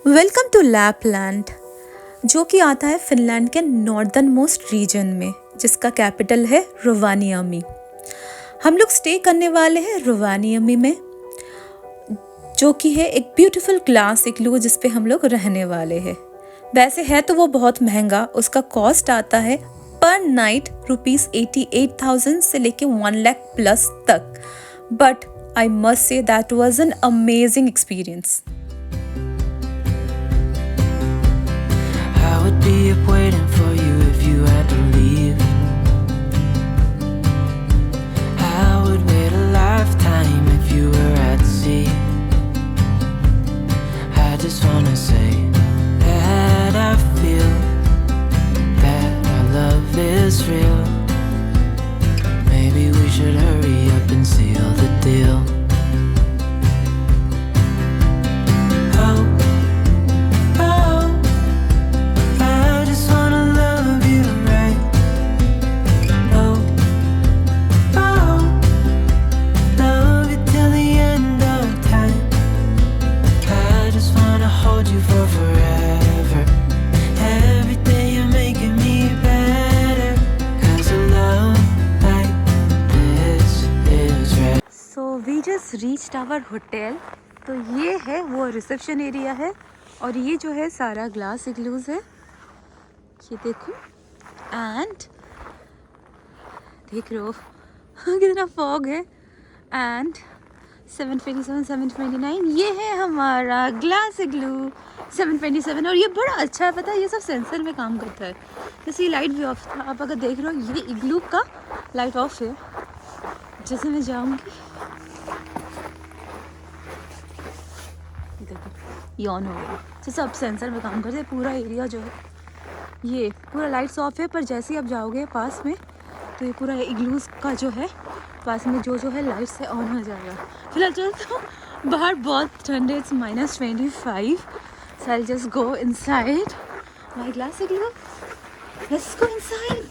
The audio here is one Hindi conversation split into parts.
वेलकम टू लैपलैंड, जो कि आता है फिनलैंड के नॉर्दर्न मोस्ट रीजन में, जिसका कैपिटल है रोवानियमी। हम लोग स्टे करने वाले हैं रोवानियमी में, जो कि है एक ब्यूटीफुल ग्लास इग्लू जिस पे हम लोग रहने वाले हैं। वैसे है तो वो बहुत महंगा, उसका कॉस्ट आता है पर नाइट ₹88,000 से लेके 1 लाख प्लस तक। But I must say that was an amazing experience. would be up waiting for you if you had to leave. I would wait a lifetime if you were at sea. I just wanna say that I feel that our love is real. Maybe we should hurry up and seal the deal. Reached our hotel. तो ये है वो रिसेप्शन एरिया है, और ये जो है सारा ग्लास इग्लूज है, ये देखो। एंड देख रहे हो कितना फॉग है। एंड 727, 729 ये है हमारा ग्लास इग्लू 727। और ये बड़ा अच्छा है, पता है, ये सब सेंसर में काम करता है। जैसे ये लाइट भी ऑफ था, आप अगर देख रहे हो ये इग्लू का लाइट ऑफ है। जैसे मैं जाऊंगी ये ऑन हो गया, जैसे अब सेंसर में काम करते हैं। पूरा एरिया जो है ये पूरा लाइट्स ऑफ है, पर जैसे ही आप जाओगे पास में तो ये पूरा इग्लूज का जो है पास में जो है लाइट से ऑन हो जाएगा। फिलहाल चलता हूँ, बाहर बहुत ठंड है, it's -25। So I just go inside my glass igloo. Let's go inside.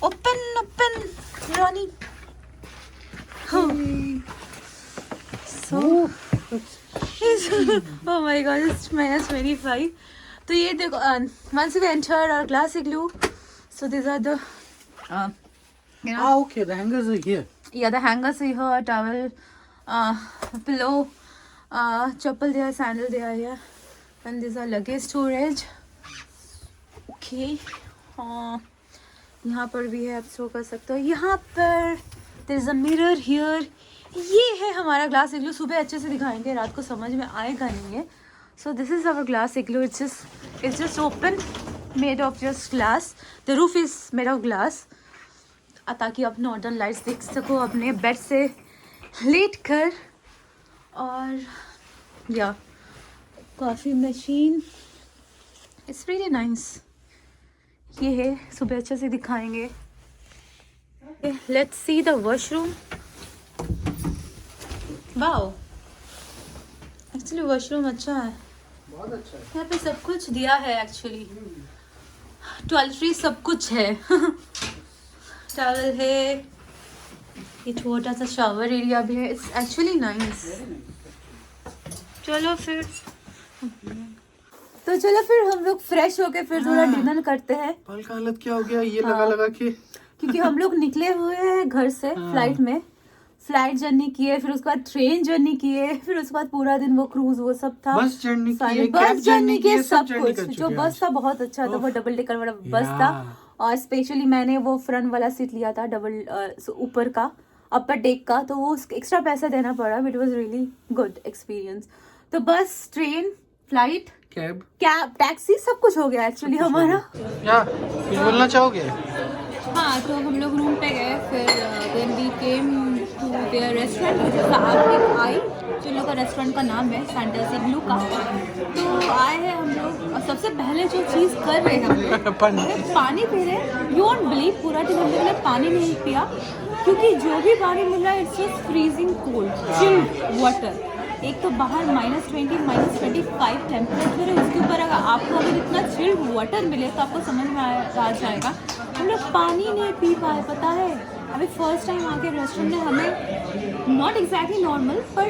Open Ronnie. So oh my god, it's -25. तो ये देखो, once we entered our glass igloo, so these are the okay, the hangers are here. Yeah, the hangers are here, towel, pillow, chappal there, sandal there, yeah, and these are luggage storage. Okay, यहाँ पर भी है, आप शो कर सकते हो। यहाँ पर there is a mirror here. ये है हमारा ग्लास इग्लू। सुबह अच्छे से दिखाएंगे, रात को समझ में आएगा नहीं है। So this is our glass igloo. It's just open, made of just glass. The roof is made of glass, ताकि आप नॉर्दर्न लाइट्स देख सको अपने बेड से लेट कर। और या coffee machine, it's really nice. ये है, सुबह अच्छे से दिखाएंगे। Let's see the washroom. Wow, actually washroom अच्छा है, बहुत अच्छा है। यहाँ पे सब कुछ दिया है एक्चुअली। टॉयलेटरी सब कुछ है। टॉवल है, ये छोटा सा शावर एरिया भी है। It's actually nice. चलो फिर हम लोग फ्रेश होके फिर थोड़ा डिनर करते हैं। बाल का हालत क्या हो गया ये लगा के, क्योंकि हम लोग निकले हुए हैं घर से फ्लाइट में। फ्लाइट जर्नी किए, फिर उसके बाद ट्रेन जर्नी किए, फिर उसके बाद पूरा दिन वो क्रूज वो सब था, बस जर्नी किए, सब कुछ। जो बस था बहुत अच्छा था, वो डबल डेकर वाला बस था। और स्पेशली मैंने वो फ्रंट वाला सीट लिया था, डबल ऊपर का, अपर डेक का, तो वो एक्स्ट्रा पैसा देना पड़ा। It was really good experience. तो बस, ट्रेन, फ्लाइट, कैब, टैक्सी, सब कुछ हो गया एक्चुअली हमारा। क्या कुछ बोलना चाहोगे? हाँ, तो हम लोग रूम पे गए, फिर then we came to their restaurant, which is Arctic I, जिन लोग का रेस्टोरेंट का नाम है सैंडल्स इग्लू का। तो आए हैं हम लोग, और सबसे पहले जो चीज़ कर रहे हैं हम लोग पानी पी रहे हैं। यू वोंट बिलीव, पूरा दिन हम लोग ने पानी नहीं पिया, क्योंकि जो भी पानी मिल रहा है it's just freezing cold, chilled water. एक तो बाहर -20, -25 टेम्परेचर है, उसके ऊपर आपको अगर इतना चिल्ड वाटर मिले तो आपको समझ में आ जाएगा। हम लोग पानी नहीं पी पाए, पता है। अभी फर्स्ट टाइम आके रेस्टोरेंट में हमें नॉट एग्जैक्टली नॉर्मल पर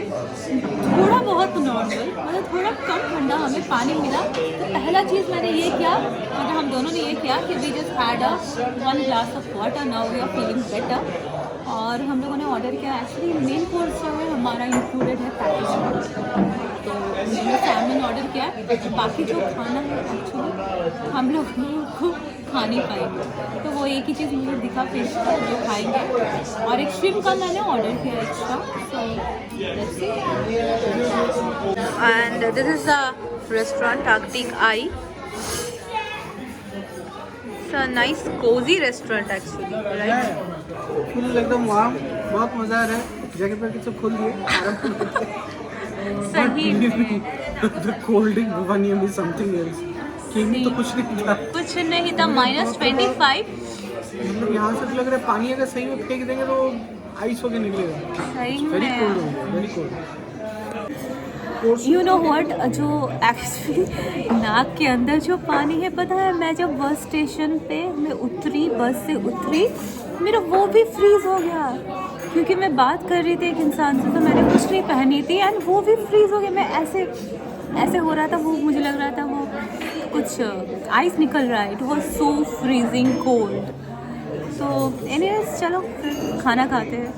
थोड़ा बहुत नॉर्मल मतलब थोड़ा कम ठंडा हमें पानी मिला। तो पहला चीज़ मैंने ये किया, मतलब हम दोनों ने ये किया कि we just had a 1 glass of water, now we are feeling better. और हम लोगों ने ऑर्डर किया, एक्चुअली मेन कोर्स जो है हमारा इंक्लूडेड है पैकेज, तो हमने सैमन ऑर्डर किया। बाकी जो खाना है एक्चुअली हम लोग को खा नहीं पाएंगे, तो वो एक ही चीज़ मुझे दिखा फिश का जो खाएंगे, और एक श्रिम्प का मैंने ऑर्डर किया extra. So let's see. And this is the restaurant Arctic Eye. It's a nice cozy restaurant actually, right? Full एकदम वार्म, बहुत मजा आ रहा है। जगह पर सब खोल दिए, आराम से। सही में The cold drink Bhavani is something else. King तो कुछ नहीं था। कुछ नहीं था। -25। मतलब यहाँ से तो लग रहा है पानी अगर सही में फेंक देंगे तो आइस होके निकलेगा। सही वेरी में। कोल्ड हो गया, very cold. You know what, जो एक्चुअली नाक के अंदर जो पानी है, पता है मैं जब बस स्टेशन पे मैं उतरी, बस से उतरी, मेरा वो भी फ्रीज हो गया, क्योंकि मैं बात कर रही थी एक इंसान से, तो मैंने कुछ नहीं पहनी थी एंड वो भी फ्रीज हो गया। मैं ऐसे ऐसे हो रहा था, वो मुझे लग रहा था वो कुछ आइस निकल रहा है। It was so freezing cold. तो एनीवेज चलो फिर खाना खाते हैं।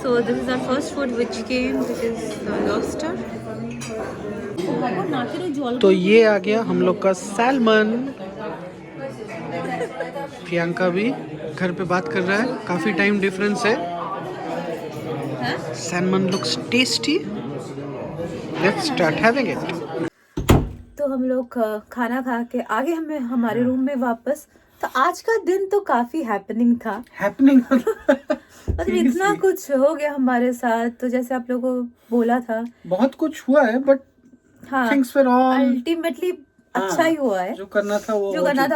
So this is our first food which came, which is lobster. तो ये आ गया हम लोग का सैल्मन। प्रियंका भी घर पे बात कर रहा है, काफी टाइम डिफरेंस है। Salmon looks tasty. Let's start having it. तो हम लोग खाना खा के आगे हमें हमारे रूम में वापस। तो आज का दिन तो काफी हैपनिंग था। हैपनिंग मतलब इतना कुछ हो गया हमारे साथ, तो जैसे आप लोगों को बोला था बहुत कुछ हुआ है, बट हाँ, थिंग्स फॉर ऑल अल्टीमेटली अच्छा ही हुआ है। जो करना था वो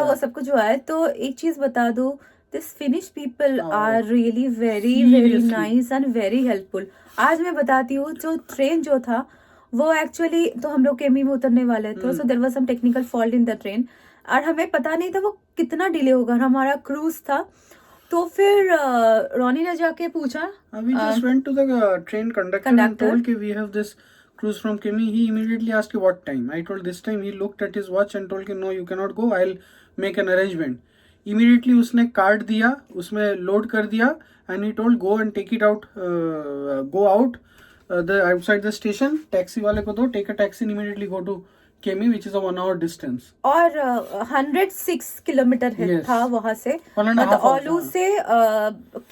वो सब कुछ हुआ है। तो एक चीज बता दूं, this Finnish people are really very Seriously. Nice and very helpful. आज मैं बताती हूँ, जो ट्रेन जो था वो एक्चुअली, तो हम लोग केमी में उतरने वाले थे, so there was some technical fault in the train, और हमें पता नहीं था वो कितना डिले होगा। हमारा क्रूज था, तो फिर रोनी ने जाके पूछा, We just went to the train conductor and told कि we have this cruise from Kimi. He immediately asked what time. I told this time. He looked at his watch and told कि no, you cannot go. I'll make an arrangement. Immediately उसने कार्ड दिया, उसमें लोड कर दिया, and he told go and take it out, go out the outside the station. Taxi वाले को दो, take a taxi and immediately go to Kemi, which is a 1 hour distance. और 106 किलोमीटर Yes. था वहां से, 1.5 मतलब hours, ओलू हाँ. से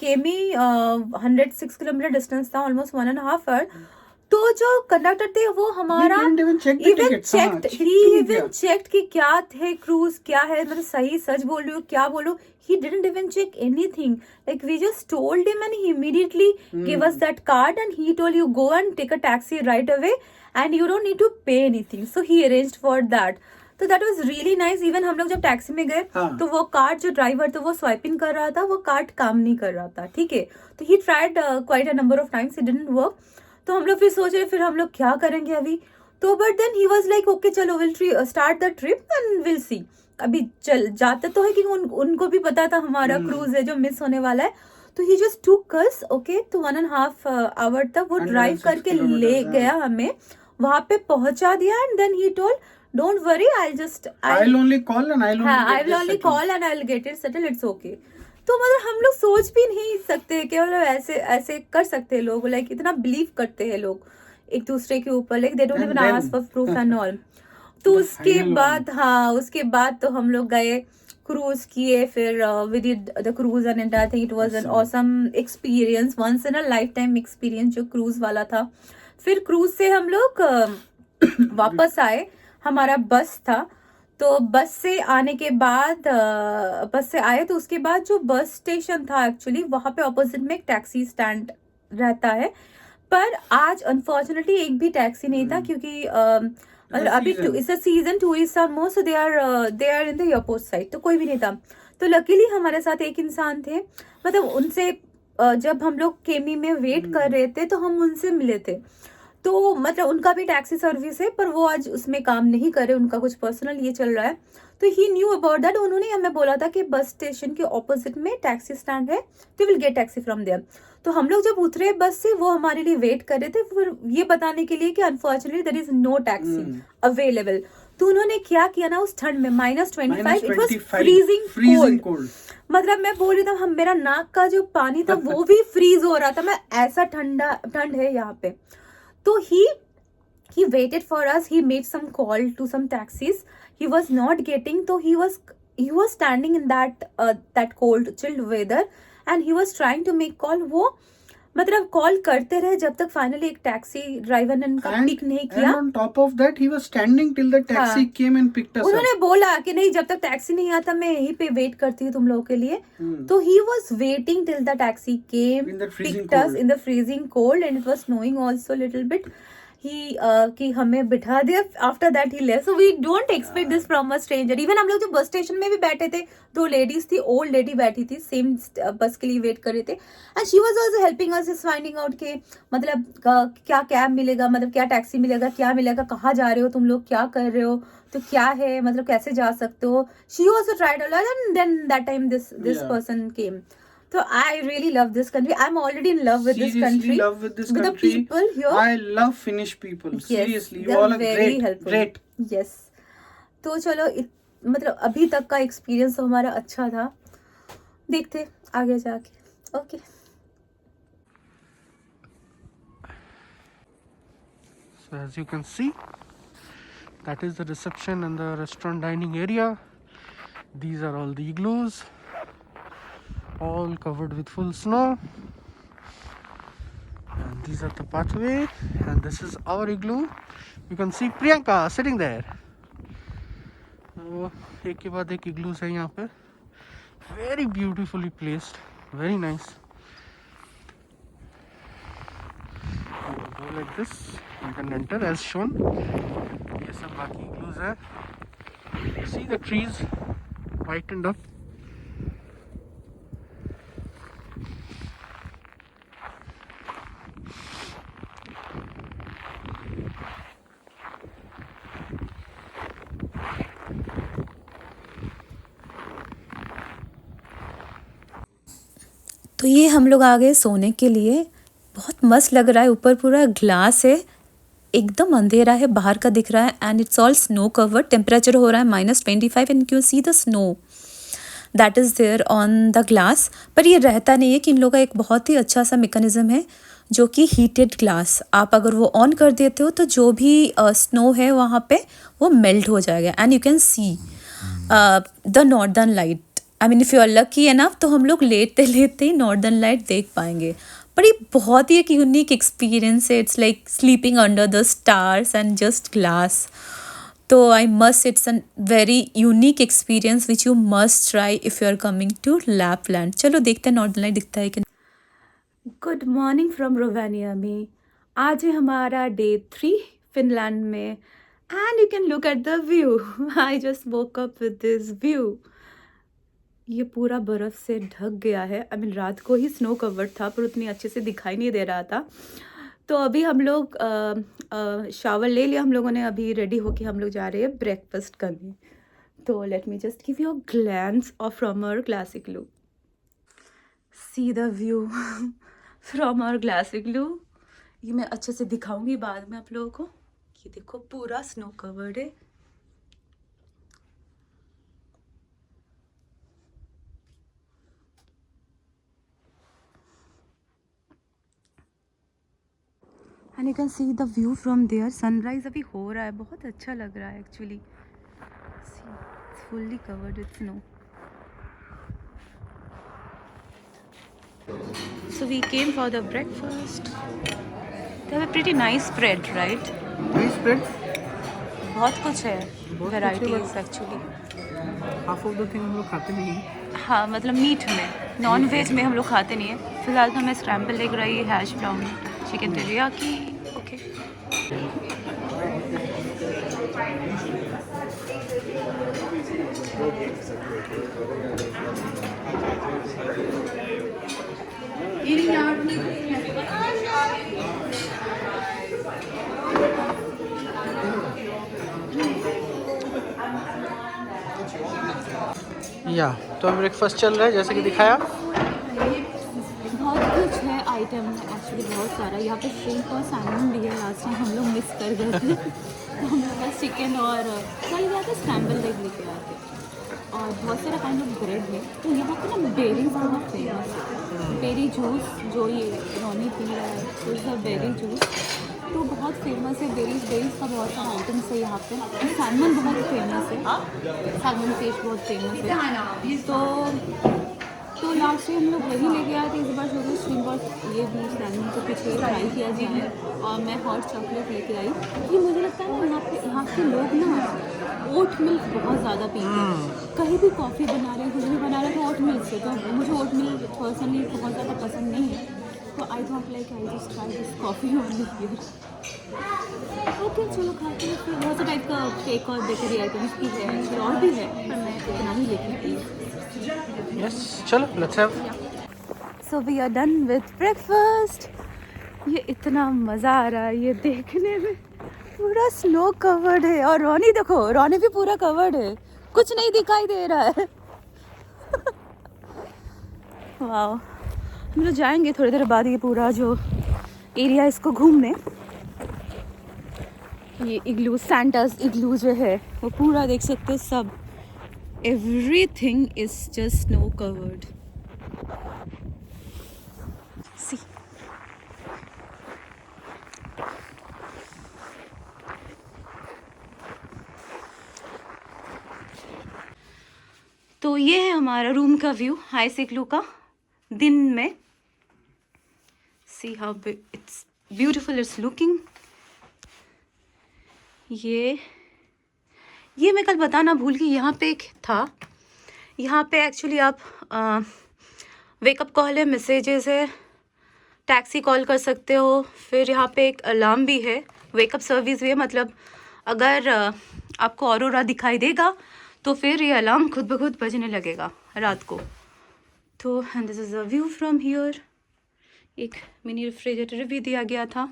केमी 106 किलोमीटर डिस्टेंस था, ऑलमोस्ट 1.5 आवर। तो जो कंडक्टर थे वो हमारा He didn't even check the tickets. हाँ, check भी नहीं किया. चेक कि क्या थे क्रूज, क्या है, मतलब सही सच बोल रही हूँ क्या बोलूँ। He didn't even check anything. Like we just told him and he immediately gave us that card and he told you go and take a taxi right away and you don't need to pay anything. So he arranged for that. तो that was really nice. Even हम लोग जब टैक्सी में गए, हाँ. तो वो कार्ड जो ड्राइवर था वो स्वाइप इन कर रहा था, वो कार्ड काम नहीं कर रहा था, ठीक है। तो he tried quite a number of times, it didn't work. तो हम लोग फिर सोच रहे फिर हम लोग क्या करेंगे अभी। तो but then he was like okay चलो will start the trip and will see. अभी चल जाते तो है कि उनको भी पता था हमारा क्रूज है जो मिस होने वाला है। तो ही जस्ट टूक अस, ओके, तो 1.5 आवर तक वो ड्राइव करके ले गया, हमें वहां पे पहुंचा दिया and then he told don't worry, I'll only call and I'll only call and I will get it settle, it's okay. तो मतलब हम लोग सोच भी नहीं सकते कि मतलब ऐसे ऐसे कर सकते हैं लोग, लाइक इतना बिलीव करते हैं लोग एक दूसरे के ऊपर, like they don't even ask for proof and all. तो उसके बाद तो हम लोग गए, क्रूज किए, फिर we did the cruise and I think it was an awesome experience, once in a life time experience जो क्रूज वाला था। फिर क्रूज से हम लोग वापस आए, हमारा बस था। तो बस से आने के बाद बस से आए तो उसके बाद जो बस स्टेशन था एक्चुअली वहां पे ऑपोजिट में एक टैक्सी स्टैंड रहता है, पर आज अनफॉर्चुनेटली एक भी टैक्सी नहीं था, क्योंकि मतलब अभी इस season tourist are most, they are in the airport side, तो कोई भी नहीं था। तो लकीली हमारे साथ एक इंसान थे, मतलब उनसे जब हम लोग केमी में वेट कर रहे थे तो हम उनसे मिले थे। तो मतलब उनका भी टैक्सी सर्विस है, पर वो आज उसमें काम नहीं कर रहे, उनका कुछ पर्सनल ये चल रहा है। तो ही न्यू अबाउट दैट, उन्होंने हमें बोला था कि बस स्टेशन के ऑपोजिट में टैक्सी स्टैंड है, तो will get taxi from there. तो हम लोग जब उतरे बस से, वो हमारे लिए वेट कर रहे थे फिर ये बताने के लिए कि unfortunately there is no taxi available. तो उन्होंने क्या किया ना, उस ठंड में -25, इट वाज फ्रीजिंग कोल्ड। मतलब मैं बोल रही था, मेरा नाक का जो पानी था वो भी फ्रीज हो रहा था, मैं ऐसा ठंड है यहाँ पे। तो he waited for us, he made some call to some taxis, he was not getting, so he was standing in that cold chilled weather and he was trying to make call। वो मतलब कॉल करते रहे जब तक फाइनली एक टैक्सी ड्राइवर ने उनका पिक नहीं किया। And on top of that, he was standing till the taxi came and picked us up. उन्होंने बोला कि नहीं, जब तक टैक्सी नहीं आता मैं यहीं पे वेट करती हूँ तुम लोगों के लिए। तो he was waiting till the taxi came, picked us in the freezing cold and it was snowing also little bit। कि हमें बिठा दिया, after that he left. So we don't expect this from a stranger. Even हम लोग जो बस स्टेशन में भी बैठे थे, 2 लेडीज थी, ओल्ड लेडी बैठी थी, सेम बस के लिए वेट कर रहे थे, and she was also helping us is finding out के मतलब क्या कैब मिलेगा, मतलब क्या टैक्सी मिलेगा, क्या मिलेगा, कहाँ जा रहे हो तुम लोग, क्या कर रहे हो, तो क्या है, मतलब कैसे जा सकते हो। She also tried a lot and then that time this person came. So I really love this country. I'm already in love with this country. Love with this with country. the people here. I love Finnish people. Yes, Seriously, you all are very great. helpful. Great. Yes. तो चलो मतलब अभी तक का एक्सपीरियंस तो हमारा अच्छा था, देखते आगे जाके। Okay So as you can see, that is the reception and the restaurant dining area. These are all the igloos, all covered with full snow, and these are the pathway, and this is our igloo. You can see Priyanka sitting there. So एक के बाद एक igloos है यहाँ पे, very beautifully placed, very nice. You can go like this, you can enter as shown. ये सब बाकी igloos है. See the trees whitened up. तो ये हम लोग आ गए सोने के लिए। बहुत मस्त लग रहा है, ऊपर पूरा ग्लास है, एकदम अंधेरा है, बाहर का दिख रहा है, and it's all snow covered. Temperature हो रहा है -25 and you see the snow that is there on the glass. पर ये रहता नहीं है, कि इन लोगों का एक बहुत ही अच्छा सा मैकेनिज्म है जो कि हीटेड ग्लास, आप अगर वो ऑन कर देते हो तो जो भी स्नो है वहाँ पे वो मेल्ट हो जाएगा, and you can see the northern light. I mean if you are lucky enough तो हम लोग लेते लेते ही नॉर्दर्न लाइट देख पाएंगे। पर ये बहुत ही एक यूनिक एक्सपीरियंस है, it's like sleeping under the stars and just glass. तो I must, it's a very unique experience which you must try if you are coming to Lapland. चलो देखते हैं नॉर्दर्न लाइट दिखता है कि। Good morning from Rovaniemi. आज है हमारा डे 3 फिनलैंड में, and you can look at the view. I just woke up with this view. ये पूरा बर्फ़ से ढक गया है। आई मीन रात को ही स्नो कवर्ड था, पर उतनी अच्छे से दिखाई नहीं दे रहा था। तो अभी हम लोग शावर ले लिया हम लोगों ने, अभी रेडी होके हम लोग जा रहे हैं ब्रेकफास्ट करने। तो let me just give you a glance of from our glass igloo. See the view from our glass igloo. ये मैं अच्छे से दिखाऊंगी बाद में आप लोगों को। ये देखो पूरा स्नो कवर्ड है। And you can see the view from there. Sunrise अभी हो रहा है, बहुत अच्छा लग रहा है actually. It's fully covered with snow. So we came for the breakfast. They have a pretty nice spread, right? Nice spread, बहुत कुछ है, varieties actually. Half of the thing हम लोग खाते नहीं हैं। हाँ मतलब मीट में, नॉन वेज में हम लोग खाते नहीं है। फिलहाल तो हमें स्क्रैम्बल एग रही, hash brown, chicken teriyaki. Okay या तो ब्रेकफास्ट चल रहा है जैसे कि दिखाया। बहुत कुछ है आइटम, एक्चुअली बहुत सारा। यहाँ पे श्रिम्प और सैल्मन भी है, लास्ट टाइम हम लोग मिस कर गए थे। तो हम लोग बस चिकन और कल गया था स्क्रैम्बल एग लेके आए थे, और बहुत सारा काइंड ऑफ ब्रेड है। तो यहाँ पे ना बेरीज बहुत फेमस है। बेरी जूस जो ये रोनी पी रहा है, तो इज़ बेरी जूस तो बहुत फेमस है। बेरीज का बहुत सारा आइटम्स है यहाँ पे। सैल्मन बहुत फेमस है, सैल्मन फिश बहुत फेमस है। तो लास्ट टाइम हम लोग वही लेके आए थे, इस बार सोचे श्रिम्प और ये भी सैल्मन को पीछे ट्राई किया जाए। और मैं हॉट चॉकलेट लेके आई, क्योंकि मुझे लगता है ना यहाँ के लोग ना ओट मिल्क बहुत ज़्यादा पीते हैं। कहीं भी कॉफ़ी बना रहे हैं, कुछ भी बना रहे हैं तो ओट मिल्क से। तो मुझे ओट मिल्क पर्सनली बहुत ज़्यादा पसंद नहीं है, तो I thought like I just try this coffee only here. Okay चलो खाते हैं। फिर बहुत से टाइप का केक और बेकरी आइटम्स भी है, फिर और भी है, पर मैं इतना ही लेके आई। यस चलो let's have. So we are done with breakfast. ये इतना मज़ा आ रहा है ये देखने में, पूरा स्नो कवर्ड है। और रोनी देखो, रोनी भी पूरा कवर्ड है, कुछ नहीं दिखाई दे रहा है। वाह, हम लोग जाएंगे थोड़ी देर बाद ये पूरा जो एरिया इसको घूमने। ये इग्लू, सैंटास इग्लू जो है वो पूरा देख सकते हो सब। Everything is just snow covered. See. तो ये है हमारा रूम का व्यू हाईस इग्लू का दिन में। See how it's beautiful it's looking. ये मैं कल बताना भूल गई, यहाँ पे एक था। यहाँ पे एक्चुअली आप वेकअप कॉल है, मैसेजेस है, टैक्सी कॉल कर सकते हो। फिर यहाँ पे एक अलार्म भी है, वेकअप सर्विस भी है। मतलब अगर आपको ऑरोरा दिखाई देगा तो फिर ये अलार्म खुद ब खुद बजने लगेगा रात को। तो and this is a view from here. एक मिनी रेफ्रिजरेटर भी दिया गया था।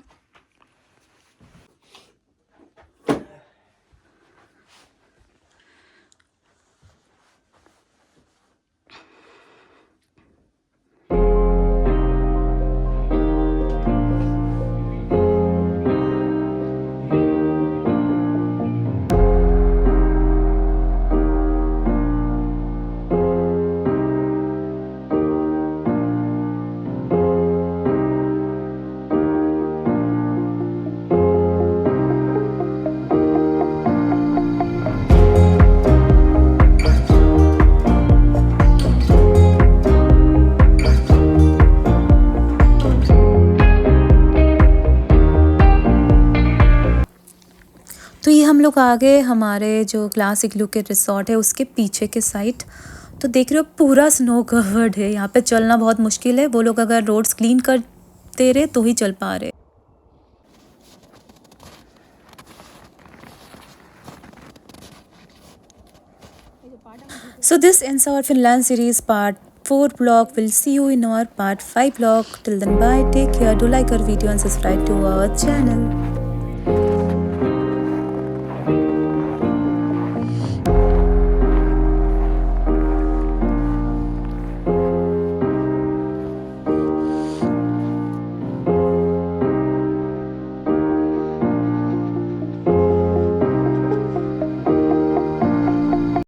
तो ये हम लोग आ गए हमारे जो ग्लास इग्लू के रिसोर्ट है उसके पीछे के साइड। तो देख रहे हो पूरा स्नो कवर्ड है, यहाँ पे चलना बहुत मुश्किल है। वो लोग अगर रोड्स क्लीन करते रहे तो ही चल पा रहे। So this ends our Finland series part 4 vlog. We'll see you in our part 5 vlog. Till then bye, take care, do like our video and subscribe to our channel.